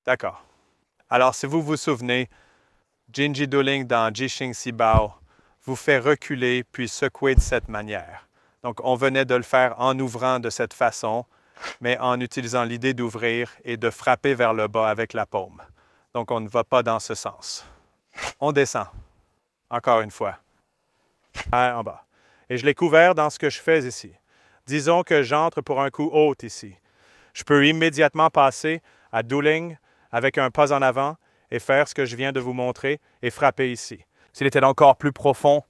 D'accord. Alors, si vous vous souvenez, Jinji Duling dans Jixing Sibao vous fait reculer puis secouer de cette manière. Donc, on venait de le faire en ouvrant de cette façon, mais en utilisant l'idée d'ouvrir et de frapper vers le bas avec la paume. Donc, on ne va pas dans ce sens. On descend. Encore une fois. En bas. Et je l'ai couvert dans ce que je fais ici. Disons que j'entre pour un coup haut ici. Je peux immédiatement passer à Duling avec un pas en avant et faire ce que je viens de vous montrer et frapper ici. S'il était encore plus profond,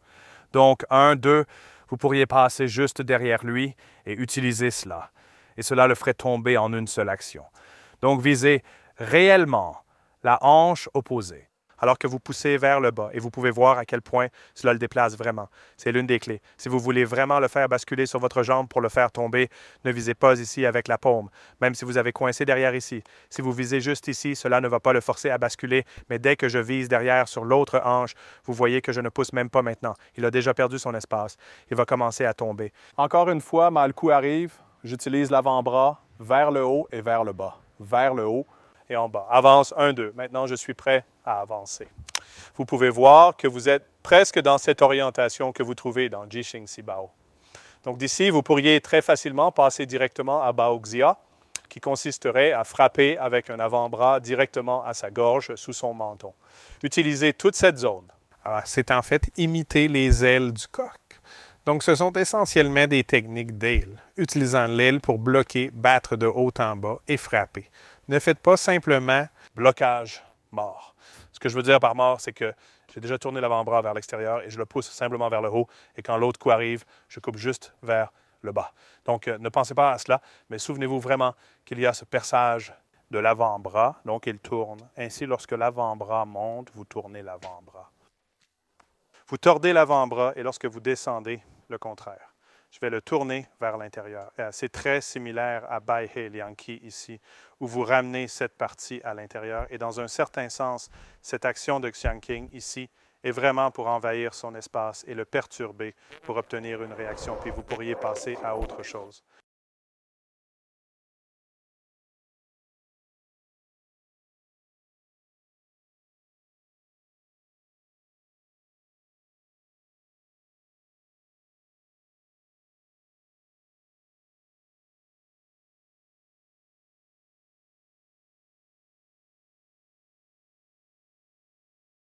donc 1, 2, vous pourriez passer juste derrière lui et utiliser cela. Et cela le ferait tomber en une seule action. Donc visez réellement la hanche opposée, alors que vous poussez vers le bas et vous pouvez voir à quel point cela le déplace vraiment. C'est l'une des clés. Si vous voulez vraiment le faire basculer sur votre jambe pour le faire tomber, ne visez pas ici avec la paume, même si vous avez coincé derrière ici. Si vous visez juste ici, cela ne va pas le forcer à basculer, mais dès que je vise derrière sur l'autre hanche, vous voyez que je ne pousse même pas maintenant. Il a déjà perdu son espace. Il va commencer à tomber. Encore une fois, quand le coup arrive, j'utilise l'avant-bras vers le haut et vers le bas. Vers le haut et en bas. Avance 1, 2. Maintenant, je suis prêt à avancer. Vous pouvez voir que vous êtes presque dans cette orientation que vous trouvez dans Jixing Sibao. Donc d'ici, vous pourriez très facilement passer directement à Baoxia, qui consisterait à frapper avec un avant-bras directement à sa gorge sous son menton. Utilisez toute cette zone. C'est en fait imiter les ailes du coq. Donc, ce sont essentiellement des techniques d'aile, utilisant l'aile pour bloquer, battre de haut en bas et frapper. Ne faites pas simplement blocage mort. Ce que je veux dire par mort, c'est que j'ai déjà tourné l'avant-bras vers l'extérieur et je le pousse simplement vers le haut. Et quand l'autre coup arrive, je coupe juste vers le bas. Donc, ne pensez pas à cela, mais souvenez-vous vraiment qu'il y a ce perçage de l'avant-bras. Donc, il tourne. Ainsi, lorsque l'avant-bras monte, vous tournez l'avant-bras. Vous tordez l'avant-bras et lorsque vous descendez, le contraire. Je vais le tourner vers l'intérieur. C'est très similaire à Bai He Liang-Ki ici, où vous ramenez cette partie à l'intérieur. Et dans un certain sens, cette action de Xiangqing ici est vraiment pour envahir son espace et le perturber pour obtenir une réaction. Puis vous pourriez passer à autre chose.